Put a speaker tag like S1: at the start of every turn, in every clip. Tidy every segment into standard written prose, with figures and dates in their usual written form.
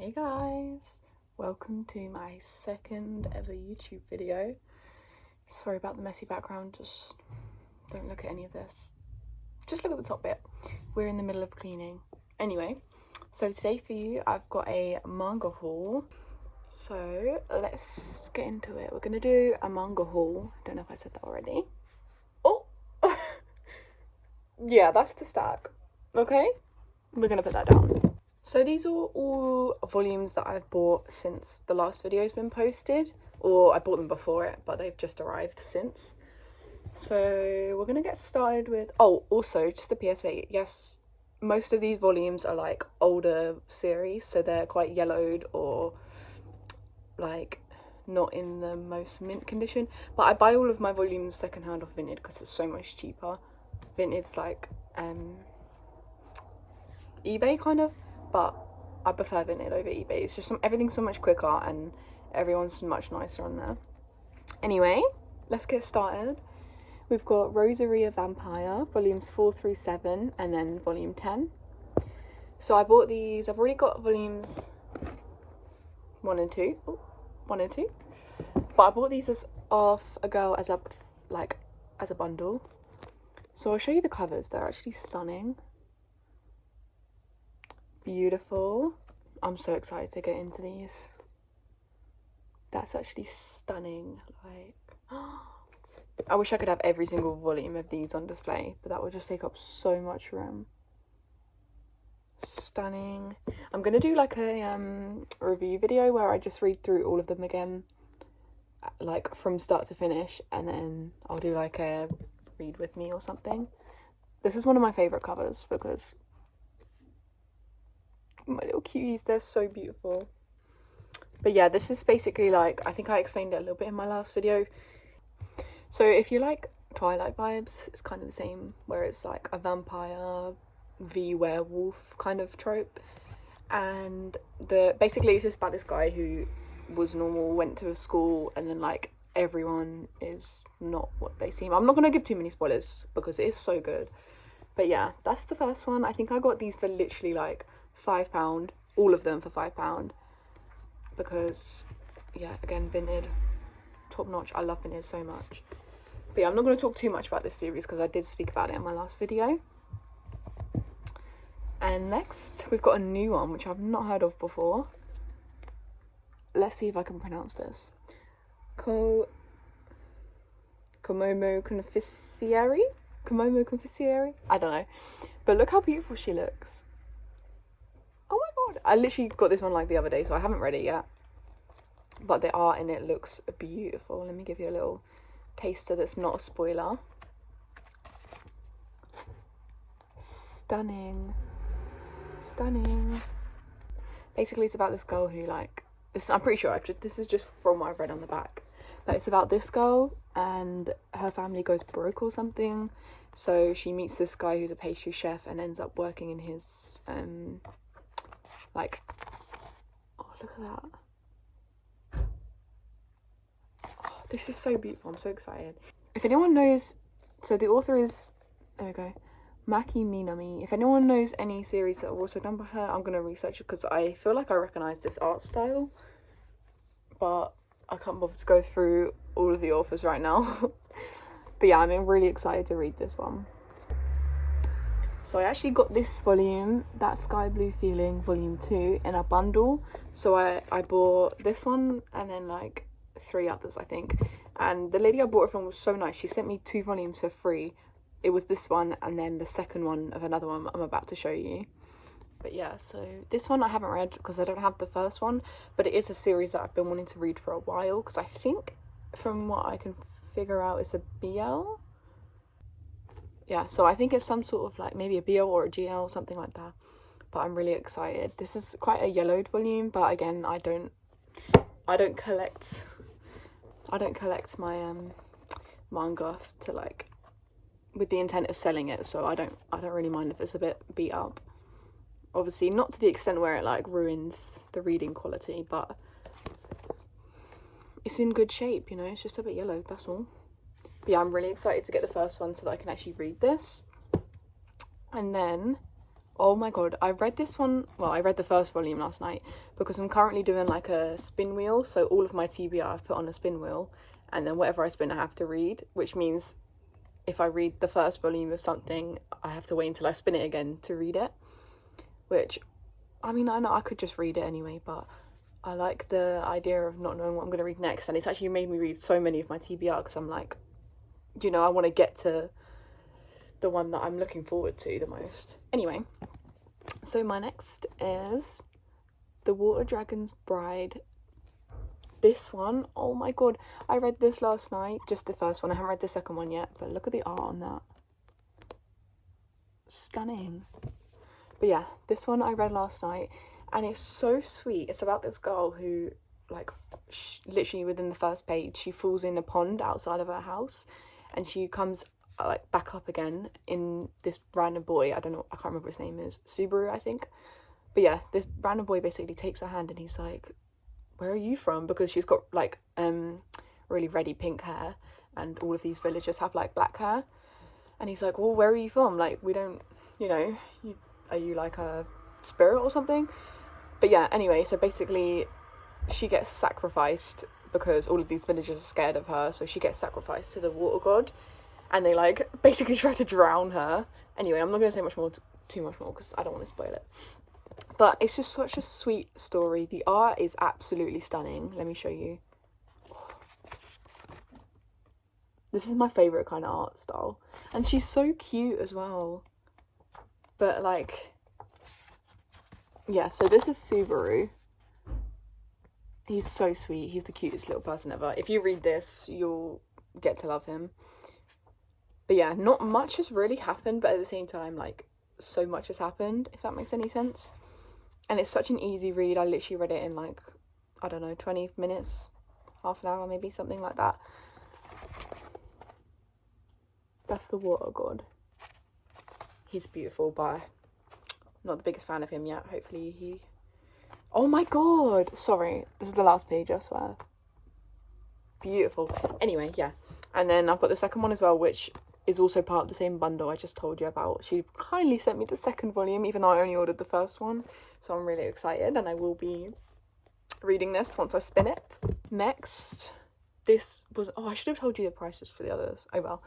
S1: Hey guys, welcome to my second ever YouTube video. Sorry about the messy background, just don't look at any of this. Just look at the top bit. We're in the middle of cleaning. Anyway, so today for you, I've got a manga haul. So let's get into it. We're gonna do a manga haul. Don't know if I said that already. Oh! Yeah, that's the stack. Okay? We're gonna put that down. So these are all volumes that I've bought since the last video has been posted, or I bought them before it, but they've just arrived since. So we're gonna get started with, oh, also just a PSA, yes, most of these volumes are like older series, so they're quite yellowed or like not in the most mint condition, but I buy all of my volumes secondhand off Vinted because it's so much cheaper. Vinted's like eBay kind of, but I prefer Vinted over eBay. It's just everything's so much quicker and everyone's much nicer on there. Anyway, let's get started. We've got Rosaria Vampire, volumes 4 through 7, and then volume 10. So I bought these, I've already got volumes 1 and 2. Oh, 1 and 2. But I bought these off a girl as a bundle. So I'll show you the covers, they're actually stunning. Beautiful. I'm so excited to get into these. That's actually stunning. Like, I wish I could have every single volume of these on display, but that would just take up so much room. Stunning. I'm gonna do like a review video where I just read through all of them again, like from start to finish, and then I'll do like a read with me or something. This is one of my favorite covers because my little cuties, they're so beautiful. But yeah, this is basically like, I think I explained it a little bit in my last video. So if you like Twilight vibes, it's kind of the same, where it's like a vampire v werewolf kind of trope, and basically it's just about this guy who was normal, went to a school, and then like everyone is not what they seem. I'm not gonna give too many spoilers because it is so good. But yeah, that's the first one. I think I got these for literally like £5, all of them for £5, because yeah, again, Vinted, top notch. I love Vinted so much. But yeah, I'm not going to talk too much about this series because I did speak about it in my last video. And next we've got a new one which I've not heard of before. Let's see if I can pronounce this. Komomo Confissieri? I don't know, but look how beautiful she looks. Oh my god, I literally got this one like the other day, so I haven't read it yet, but the art in it looks beautiful. Let me give you a little taster that's not a spoiler. Stunning. Stunning. Basically it's about this girl who I'm pretty sure this is just from what I've read on the back, but it's about this girl and her family goes broke or something, so she meets this guy who's a pastry chef and ends up working in his oh, look at that. Oh, this is so beautiful. I'm so excited. If anyone knows, so the author is, there we go, Maki Minami. If anyone knows any series that are also done by her, I'm going to research it because I feel like I recognise this art style, but I can't bother to go through all of the authors right now. But yeah, I'm really excited to read this one. So I actually got this volume, That Sky Blue Feeling, volume 2, in a bundle. So I bought this one and then like 3 others, I think. And the lady I bought it from was so nice. She sent me 2 volumes for free. It was this one and then the second one of another one I'm about to show you. But yeah, so this one I haven't read because I don't have the first one. But it is a series that I've been wanting to read for a while, because I think from what I can figure out it's a BL. Yeah, so I think it's some sort of like maybe a BL or a GL, something like that. But I'm really excited. This is quite a yellowed volume, but again, I don't collect my manga to like with the intent of selling it, so I don't really mind if it's a bit beat up. Obviously not to the extent where it like ruins the reading quality, but it's in good shape, you know, it's just a bit yellowed, that's all. But yeah, I'm really excited to get the first one so that I can actually read this. And then Oh my god, I read this one, well, I read the first volume last night because I'm currently doing like a spin wheel, so all of my TBR I've put on a spin wheel, and then whatever I spin I have to read, which means if I read the first volume of something, I have to wait until I spin it again to read it, which, I mean, I know I could just read it anyway, but I like the idea of not knowing what I'm going to read next, and it's actually made me read so many of my TBR because I'm like, you know, I want to get to the one that I'm looking forward to the most. Anyway, so my next is The Water Dragon's Bride. This one, oh my god, I read this last night, just the first one. I haven't read the second one yet, but look at the art on that. Stunning. But yeah, this one I read last night, and it's so sweet. It's about this girl who, like, literally within the first page, she falls in a pond outside of her house, and she comes like back up again in this random boy. I don't know, I can't remember what his name is. Subaru, I think. But yeah, this random boy basically takes her hand, and he's like, "Where are you from?" Because she's got like really reddy pink hair, and all of these villagers have like black hair. And he's like, "Well, where are you from? Like, we don't, you know, are you like a spirit or something?" But yeah, anyway, so basically she gets sacrificed because all of these villagers are scared of her, so she gets sacrificed to the water god, and they like basically try to drown her. Anyway, I'm not going to say too much more because I don't want to spoil it. But it's just such a sweet story. The art is absolutely stunning. Let me show you. This is my favourite kind of art style. And she's so cute as well. But like, yeah, so this is Subaru. He's so sweet. He's the cutest little person ever. If you read this, you'll get to love him. But yeah, not much has really happened, but at the same time, like, so much has happened, if that makes any sense. And it's such an easy read. I literally read it in like, I don't know, 20 minutes, half an hour maybe, something like that. That's the water god. He's beautiful, but I'm not the biggest fan of him yet. Hopefully he... Oh my god! Sorry, this is the last page, I swear. Beautiful. Anyway, yeah. And then I've got the second one as well, which is also part of the same bundle I just told you about. She kindly sent me the second volume, even though I only ordered the first one. So I'm really excited, and I will be reading this once I spin it. Next, this was... Oh, I should have told you the prices for the others. Oh well.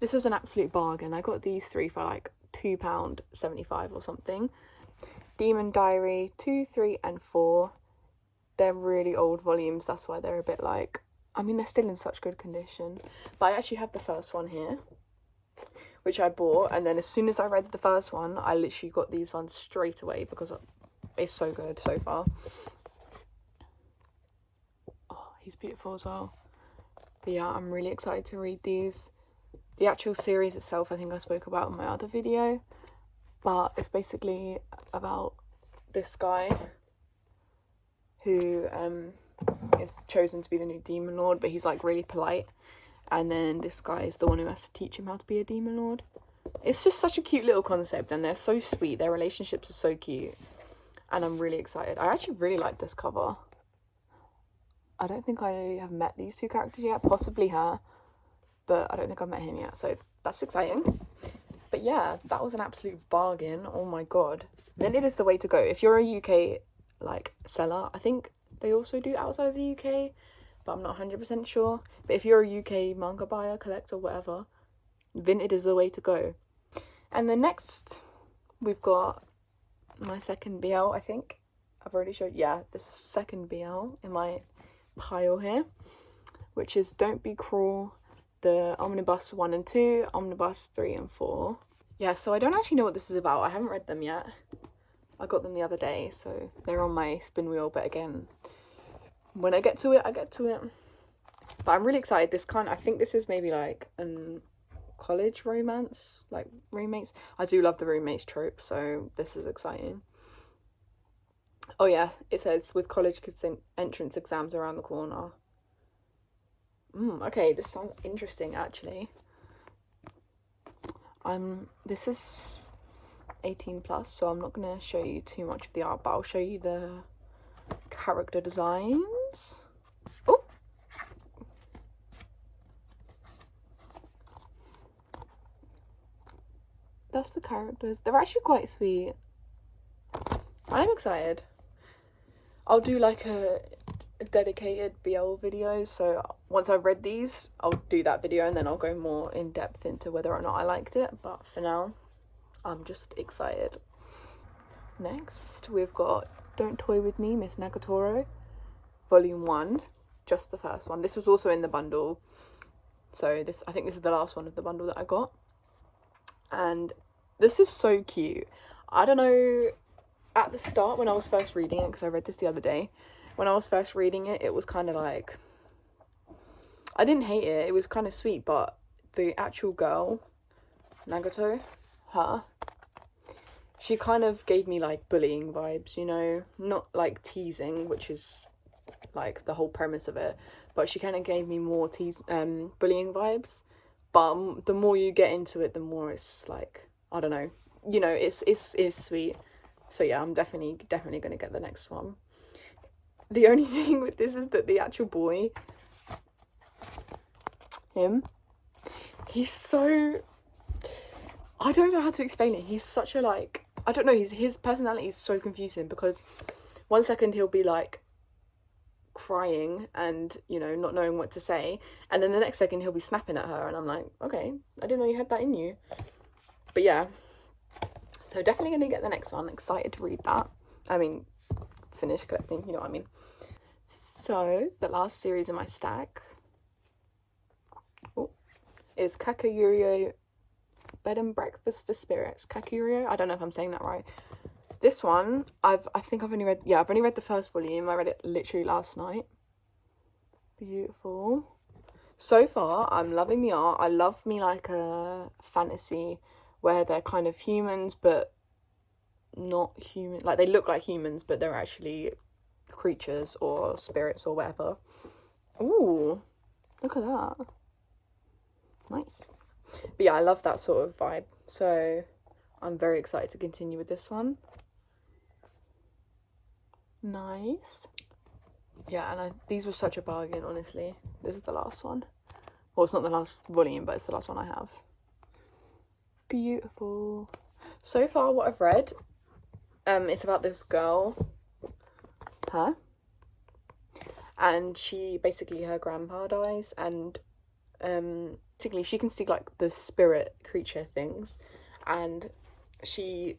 S1: This was an absolute bargain. I got these three for like £2.75 or something. Demon Diary 2, 3 and 4. They're really old volumes, that's why they're a bit like... I mean, they're still in such good condition. But I actually have the first one here, which I bought, and then as soon as I read the first one, I literally got these ones straight away because it's so good so far. Oh, he's beautiful as well. But yeah, I'm really excited to read these. The actual series itself, I think I spoke about in my other video, but it's basically about this guy who is chosen to be the new demon lord, but he's like really polite, and then this guy is the one who has to teach him how to be a demon lord. It's just such a cute little concept, and they're so sweet. Their relationships are so cute, and I'm really excited. I actually really like this cover. I don't think I have met these two characters yet, possibly her, but I don't think I've met him yet, so that's exciting. But yeah, that was an absolute bargain. Oh my god. Vinted is the way to go. If you're a UK like seller, I think they also do outside of the UK, but I'm not 100% sure. But if you're a UK manga buyer, collector, whatever, Vinted is the way to go. And then next, we've got my second BL, I think. I've already showed, yeah, the second BL in my pile here, which is Don't Be Cruel, the Omnibus 1 and 2, Omnibus 3 and 4. Yeah, so I don't actually know what this is about. I haven't read them yet. I got them the other day, so they're on my spin wheel, but again, when I get to it, I get to it. But I'm really excited. I think this is maybe like a college romance, like roommates. I do love the roommates trope, so this is exciting. Oh yeah, it says with college entrance exams around the corner. Okay, this sounds interesting actually. This is 18 plus, so I'm not gonna show you too much of the art, but I'll show you the character designs. Oh, that's the characters. They're actually quite sweet. I'm excited. I'll do like a dedicated BL video, so once I've read these I'll do that video and then I'll go more in depth into whether or not I liked it, but for now I'm just excited. Next we've got Don't Toy With Me, Miss Nagatoro, volume 1, just the first one. This was also in the bundle, so I think this is the last one of the bundle that I got, and this is so cute. I don't know, at the start when I was first reading it, because I read this the other day, when I was first reading it, it was kind of like, I didn't hate it, it was kind of sweet, but the actual girl, Nagato, her, she kind of gave me like bullying vibes, you know, not like teasing, which is like the whole premise of it, but she kind of gave me more bullying vibes. But the more you get into it, the more it's like, I don't know, you know, it's sweet. So yeah, I'm definitely gonna get the next one. The only thing with this is that the actual boy, he's so, I don't know how to explain it. He's such a like, I don't know, his personality is so confusing, because one second he'll be like crying and, you know, not knowing what to say, and then the next second he'll be snapping at her, and I'm like, okay, I didn't know you had that in you. But yeah, so definitely gonna get the next one. Excited to read that. I mean, finish collecting, you know what I mean. So the last series in my stack is Kakuyurio Bed and Breakfast for Spirits. Kakuyurio, I don't know if I'm saying that right. This one, I think I've only read the first volume. I read it literally last night. Beautiful. So far, I'm loving the art. I love me like a fantasy where they're kind of humans, but not human. Like, they look like humans, but they're actually creatures or spirits or whatever. Ooh, look at that. Nice. But yeah, I love that sort of vibe. So I'm very excited to continue with this one. Nice. Yeah, and these were such a bargain, honestly. This is the last one. Well, it's not the last volume, but it's the last one I have. Beautiful. So far, what I've read, it's about this girl, her, and she basically, her grandpa dies, and basically she can see like the spirit creature things, and she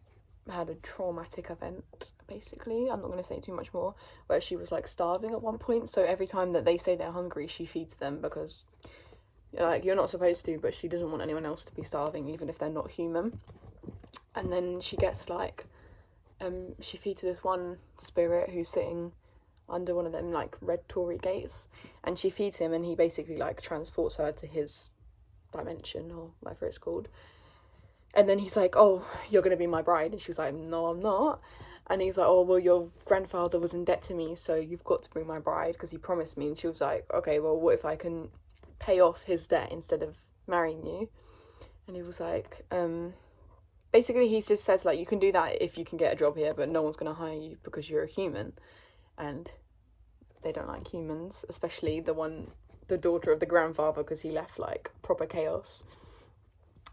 S1: had a traumatic event, basically. I'm not going to say too much more, where she was like starving at one point, so every time that they say they're hungry, she feeds them, because like, you're not supposed to, but she doesn't want anyone else to be starving, even if they're not human. And then she gets like, she feeds this one spirit who's sitting under one of them like red torii gates, and she feeds him, and he basically like transports her to his dimension, or whatever it's called. And then he's like, oh, you're gonna be my bride. And she's like, no, I'm not. And he's like, oh, well, your grandfather was in debt to me, so you've got to bring my bride, because he promised me. And she was like, okay, well, what if I can pay off his debt instead of marrying you? And he was like, basically he just says like, you can do that if you can get a job here, but no one's gonna hire you because you're a human. And they don't like humans, especially the daughter of the grandfather, because he left like proper chaos.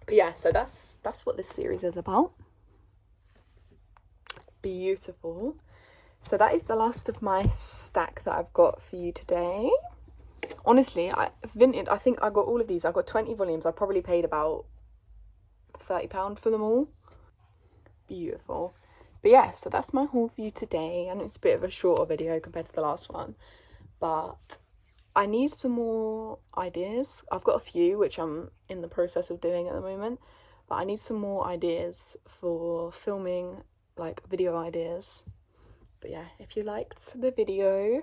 S1: But yeah, so that's what this series is about. Beautiful. So that is the last of my stack that I've got for you today. Honestly, I think I got all of these. I got 20 volumes. I probably paid about £30 for them all. Beautiful. But yeah, so that's my haul for you today. I know it's a bit of a shorter video compared to the last one, but I need some more ideas. I've got a few which I'm in the process of doing at the moment, but I need some more ideas for filming, like video ideas. But yeah, if you liked the video,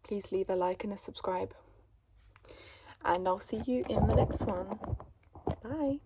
S1: please leave a like and a subscribe, and I'll see you in the next one. Bye.